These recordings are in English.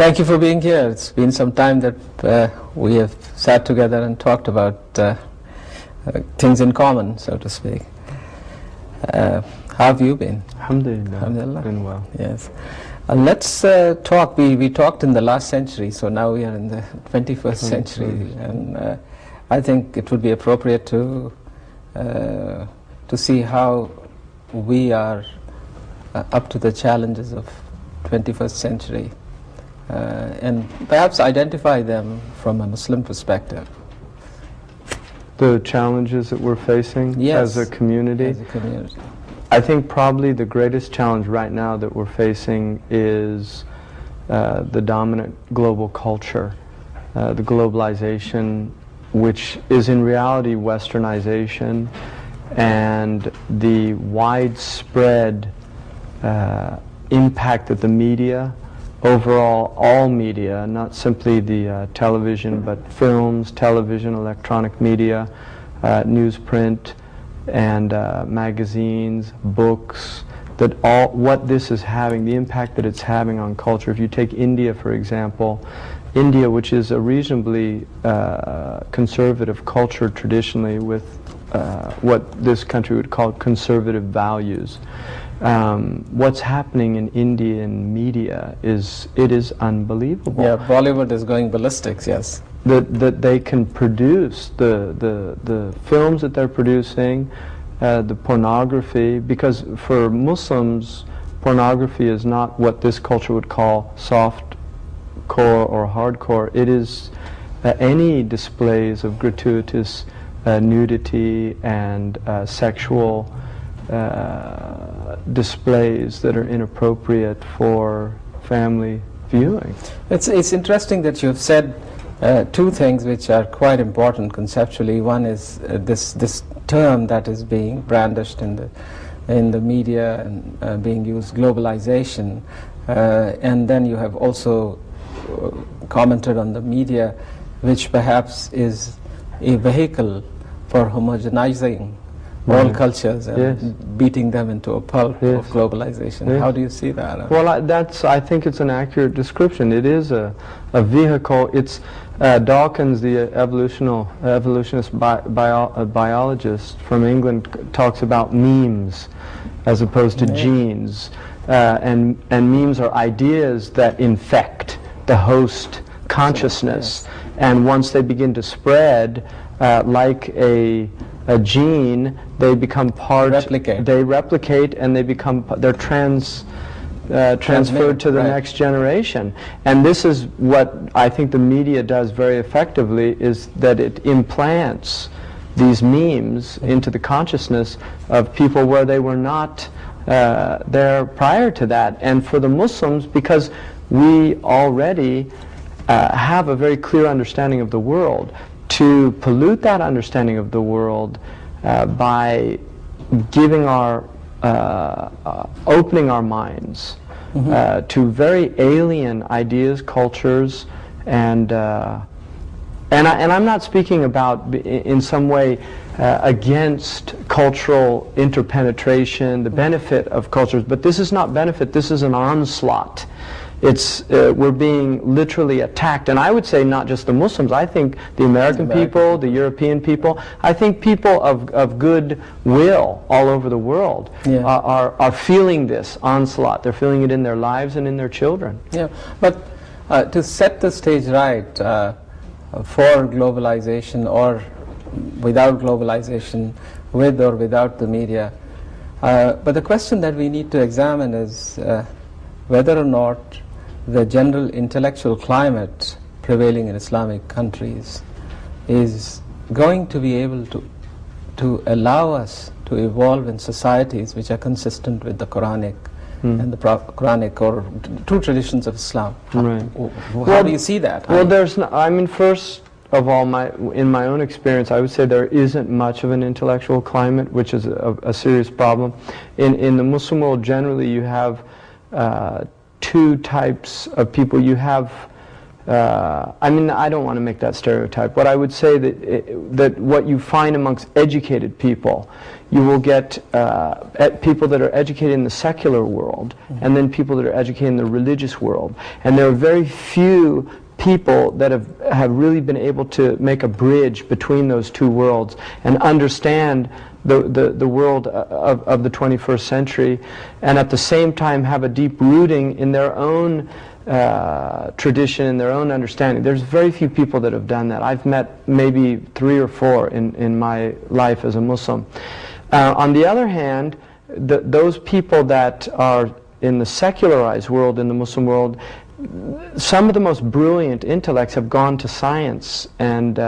Thank you for being here. It's been some time that we have sat together and talked about things in common, so to speak. How have you been? Alhamdulillah. Alhamdulillah. Been well. Yes. Let's talk. We talked in the last century, so now we are in the 21st century, and I think it would be appropriate to see how we are up to the challenges of 21st century, and perhaps identify them from a Muslim perspective. The challenges that we're facing as a community? As a community. I think probably the greatest challenge right now that we're facing is the dominant global culture, the globalization, which is in reality westernization, and the widespread impact that the media, overall all media, not simply the television, but films, television, electronic media, newsprint, and magazines, books, that what this is having, the impact that it's having on culture. If you take India, for example, India, which is a reasonably conservative culture traditionally, with what this country would call conservative values. What's happening in Indian media is unbelievable. Yeah, Bollywood is going ballistics, yes. That they can produce the films that they're producing, the pornography, because for Muslims, pornography is not what this culture would call soft core or hardcore. It is any displays of gratuitous nudity and sexual displays that are inappropriate for family viewing. It's interesting that you've said two things which are quite important conceptually. One is this term that is being brandished in the media and being used, globalization, and then you have also commented on the media, which perhaps is a vehicle for homogenizing all cultures and beating them into a pulp of globalization. How do you see that? Well, I think it's an accurate description. It is a vehicle. It's Dawkins, the evolutionist biologist from England, talks about memes as opposed to genes, and memes are ideas that infect the host consciousness, and once they begin to spread, like a gene, they become part. They replicate, and they're transferred to the next generation. And this is what I think the media does very effectively, is that it implants these memes into the consciousness of people where they were not there prior to that. And for the Muslims, because we already have a very clear understanding of the world, to pollute that understanding of the world by giving opening our minds to very alien ideas, cultures, and I'm not speaking about in some way against cultural interpenetration, the benefit of cultures, but this is not benefit, this is an onslaught. We're being literally attacked, and I would say not just the Muslims. I think the American people, the European people, I think people of good will all over the world are feeling this onslaught. They're feeling it in their lives and in their children. Yeah, but to set the stage right for globalization or without globalization, with or without the media, but the question that we need to examine is whether or not the general intellectual climate prevailing in Islamic countries is going to be able to allow us to evolve in societies which are consistent with the Quranic and the Quranic or true traditions of Islam. Right. How do you see that? Well, first of all, in my own experience, I would say there isn't much of an intellectual climate, which is a serious problem. In the Muslim world, generally, you have two types of people. You have I mean, I don't want to make that stereotype. What I would say that what you find amongst educated people, you will get people that are educated in the secular world, and then people that are educated in the religious world. And there are very few people that have really been able to make a bridge between those two worlds and understand the world of the 21st century, and at the same time have a deep rooting in their own tradition and their own understanding. There's very few people that have done that. I've met maybe 3 or 4 in my life as a Muslim. On the other hand, those people that are in the secularized world, in the Muslim world, some of the most brilliant intellects have gone to science and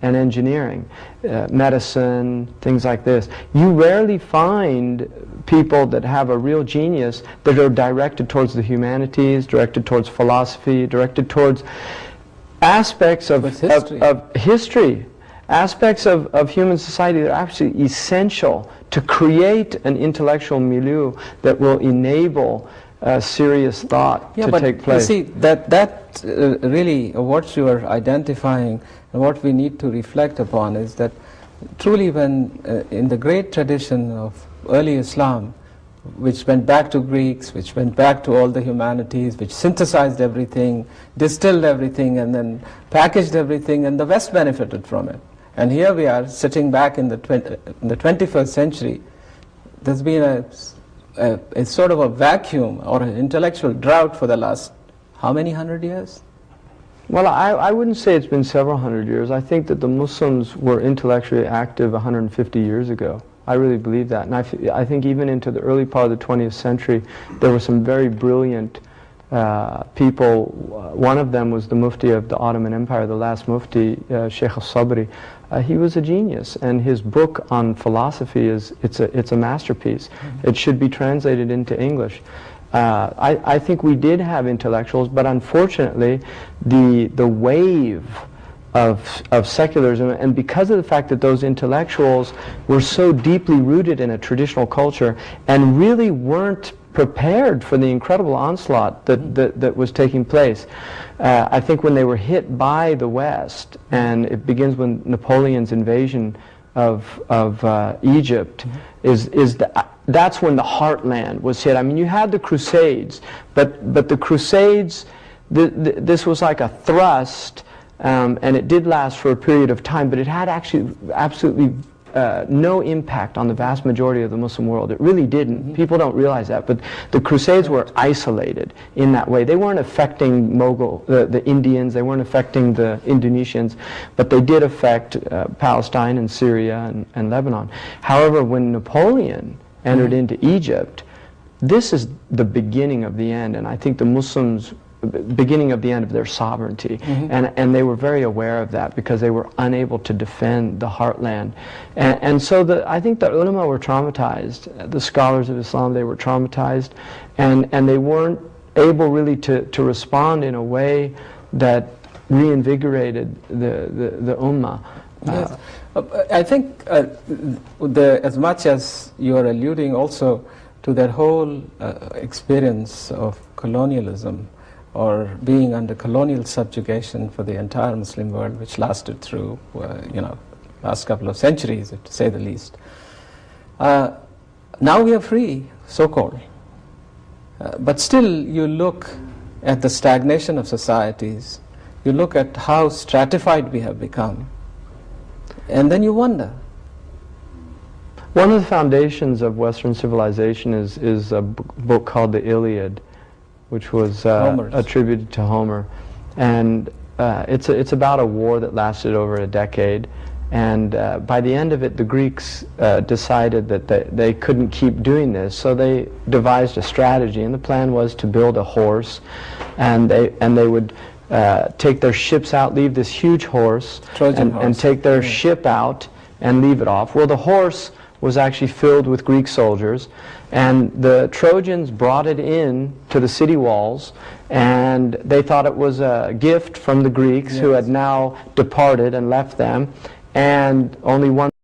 engineering, medicine, things like this. You rarely find people that have a real genius that are directed towards the humanities, directed towards philosophy, directed towards aspects of history, aspects of human society that are absolutely essential to create an intellectual milieu that will enable serious thought to take place. You see, that really what you are identifying and what we need to reflect upon is that truly when in the great tradition of early Islam, which went back to Greeks, which went back to all the humanities, which synthesized everything, distilled everything, and then packaged everything, and the West benefited from it. And here we are sitting back in the 21st century. There's been a sort of a vacuum or an intellectual drought for the last how many 100 years? Well, I wouldn't say it's been several hundred years. I think that the Muslims were intellectually active 150 years ago. I really believe that. And I think even into the early part of the 20th century, there were some very brilliant people. One of them was the Mufti of the Ottoman Empire, the last Mufti, Sheikh al-Sabri. He was a genius, and his book on philosophy it's a masterpiece. It should be translated into English. I think we did have intellectuals, but unfortunately, the wave of secularism, and because of the fact that those intellectuals were so deeply rooted in a traditional culture and really weren't prepared for the incredible onslaught that was taking place. I think when they were hit by the West, and it begins when Napoleon's invasion of Egypt, that's when the heartland was hit. I mean, you had the Crusades, but the Crusades, this was like a thrust, and it did last for a period of time, but it had actually absolutely no impact on the vast majority of the Muslim world. It really didn't. People don't realize that, but the Crusades were isolated in that way. They weren't affecting the Indians, they weren't affecting the Indonesians, but they did affect Palestine and Syria and Lebanon. However, when Napoleon entered into Egypt, this is the beginning of the end, and I think the Muslims beginning of the end of their sovereignty, and they were very aware of that because they were unable to defend the heartland, and so I think the ulama were traumatized. The scholars of Islam, they were traumatized, and they weren't able really to respond in a way that reinvigorated the ummah. Yes. I think as much as you are alluding also to that whole experience of colonialism, or being under colonial subjugation for the entire Muslim world, which lasted through, last couple of centuries, to say the least. Now we are free, so-called. But still, you look at the stagnation of societies, you look at how stratified we have become, and then you wonder. One of the foundations of Western civilization is a book called the Iliad, which was attributed to Homer, and it's about a war that lasted over a decade, and by the end of it the Greeks decided that they couldn't keep doing this, so they devised a strategy, and the plan was to build a horse, and they would take their ships out, leave this huge horse, and take their ship out and leave it off. Well, the horse was actually filled with Greek soldiers, and the Trojans brought it in to the city walls, and they thought it was a gift from the Greeks who had now departed and left them, and only one